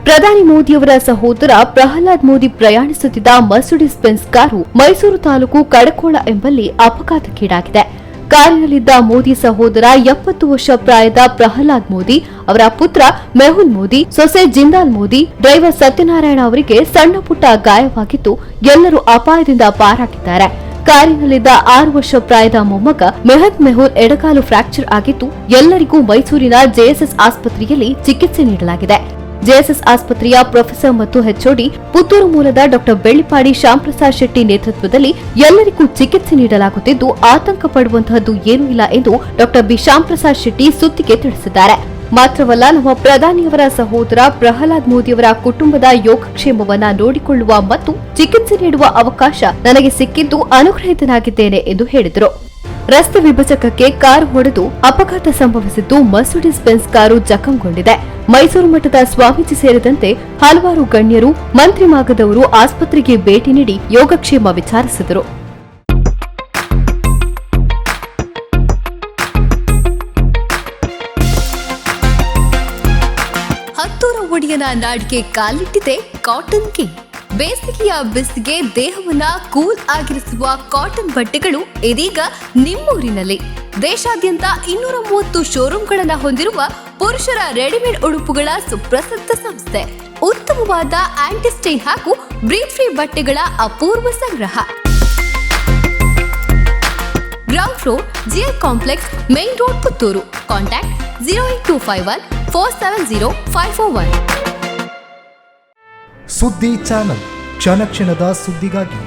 ಪ್ರಧಾನಿ ಮೋದಿಯವರ ಸಹೋದರ ಪ್ರಹ್ಲಾದ್ ಮೋದಿ ಪ್ರಯಾಣಿಸುತ್ತಿದ್ದ Mercedes Benz car Mysuru taluk Kadakol ಎಂಬಲ್ಲಿ ಅಪಘಾತಕ್ಕೀಡಾಗಿದೆ. ಕಾರಿನಲ್ಲಿದ್ದ ಮೋದಿ ಸಹೋದರ 70 ವರ್ಷ ಪ್ರಾಯದ ಪ್ರಹ್ಲಾದ್ ಮೋದಿ, ಅವರ ಪುತ್ರ ಮೆಹುಲ್ ಮೋದಿ, ಸೊಸೆ ಜಿಂದಾಲ್ ಮೋದಿ, ಡ್ರೈವರ್ ಸತ್ಯನಾರಾಯಣ ಅವರಿಗೆ ಸಣ್ಣ ಪುಟ್ಟ ಗಾಯವಾಗಿದ್ದು ಎಲ್ಲರೂ ಅಪಾಯದಿಂದ ಪಾರಾಗಿದ್ದಾರೆ. ಕಾರಿನಲ್ಲಿದ್ದ 6 ವರ್ಷ ಪ್ರಾಯದ ಮೊಮ್ಮಗ ಮೆಹುಲ್ ಎಡಗಾಲು ಫ್ರಾಕ್ಚರ್ ಆಗಿದ್ದು ಎಲ್ಲರಿಗೂ ಮೈಸೂರಿನ ಜೆಎಸ್ಎಸ್ ಆಸ್ಪತ್ರೆಯಲ್ಲಿ ಚಿಕಿತ್ಸೆ ನೀಡಲಾಗಿದೆ. ಜೆಎಸ್ಎಸ್ ಆಸ್ಪತ್ರೆಯ ಪ್ರೊಫೆಸರ್ ಮತ್ತು ಎಚ್ಒಡಿ ಪುತ್ತೂರು ಮೂಲದ ಡಾ ಬೆಳ್ಳಿಪಾಡಿ ಶ್ಯಾಂಪ್ರಸಾದ್ ಶೆಟ್ಟಿ ನೇತೃತ್ವದಲ್ಲಿ ಎಲ್ಲರಿಗೂ ಚಿಕಿತ್ಸೆ ನೀಡಲಾಗುತ್ತಿದ್ದು ಆತಂಕ ಪಡುವಂತಹದ್ದು ಏನೂ ಇಲ್ಲ ಎಂದು ಡಾ ಬಿ ಶ್ಯಾಂಪ್ರಸಾದ್ ಶೆಟ್ಟಿ ಸುದ್ದಿಗೆ ತಿಳಿಸಿದ್ದಾರೆ. ಮಾತ್ರವಲ್ಲ, ನಮ್ಮ ಪ್ರಧಾನಿಯವರ ಸಹೋದರ ಪ್ರಹ್ಲಾದ್ ಮೋದಿಯವರ ಕುಟುಂಬದ ಯೋಗಕ್ಷೇಮವನ್ನ ನೋಡಿಕೊಳ್ಳುವ ಮತ್ತು ಚಿಕಿತ್ಸೆ ನೀಡುವ ಅವಕಾಶ ನನಗೆ ಸಿಕ್ಕಿದ್ದು ಅನುಗ್ರಹಿತನಾಗಿದ್ದೇನೆ ಎಂದು ಹೇಳಿದರು. ರಸ್ತೆ ವಿಭಜಕಕ್ಕೆ ಕಾರು ಹೊಡೆದು ಅಪಘಾತ ಸಂಭವಿಸಿದ್ದು ಮರ್ಸಿಡಿಸ್ ಬೆನ್ಸ್ ಕಾರು ಜಖಂಗೊಂಡಿದೆ. ಮೈಸೂರು ಮಠದ ಸ್ವಾಮೀಜಿ ಸೇರಿದಂತೆ ಹಲವಾರು ಗಣ್ಯರು, ಮಂತ್ರಿ ಮಾಗದವರು ಆಸ್ಪತ್ರೆಗೆ ಭೇಟಿ ನೀಡಿ ಯೋಗಕ್ಷೇಮ ವಿಚಾರಿಸಿದರು. ಹತ್ತೂರ ಒಡೆಯನ ನಾಡಿಗೆ ಕಾಲಿಟ್ಟಿದೆ ಕಾಟನ್ ಕಿಂಗ್. ಬೇಸಿಗೆಯ ಬಿಸಿಗೆ ದೇಹವನ್ನ ಕೂಲ್ ಆಗಿರಿಸುವ ಕಾಟನ್ ಬಟ್ಟೆಗಳು ಇದೀಗ ನಿಮ್ಮೂರಿನಲ್ಲಿ. ದೇಶಾದ್ಯಂತ 230 ಶೋರೂಮ್ಗಳನ್ನು ಹೊಂದಿರುವ ಪುರುಷರ ರೆಡಿಮೇಡ್ ಉಡುಪುಗಳ ಸುಪ್ರಸಿದ್ಧ ಸಂಸ್ಥೆ. ಉತ್ತಮವಾದ ಆಂಟಿ ಸ್ಟೈನ್ ಹಾಗೂ ಬ್ರೀತ್ ಫ್ರೀ ಬಟ್ಟೆಗಳ ಅಪೂರ್ವ ಸಂಗ್ರಹ. Ground floor, GL complex, main road, Puttur. Contact 08251 470 541. ಸುದ್ದಿ ಚಾನಲ್, ಕ್ಷಣ ಕ್ಷಣದ ಸುದ್ದಿಗಾಗಿ.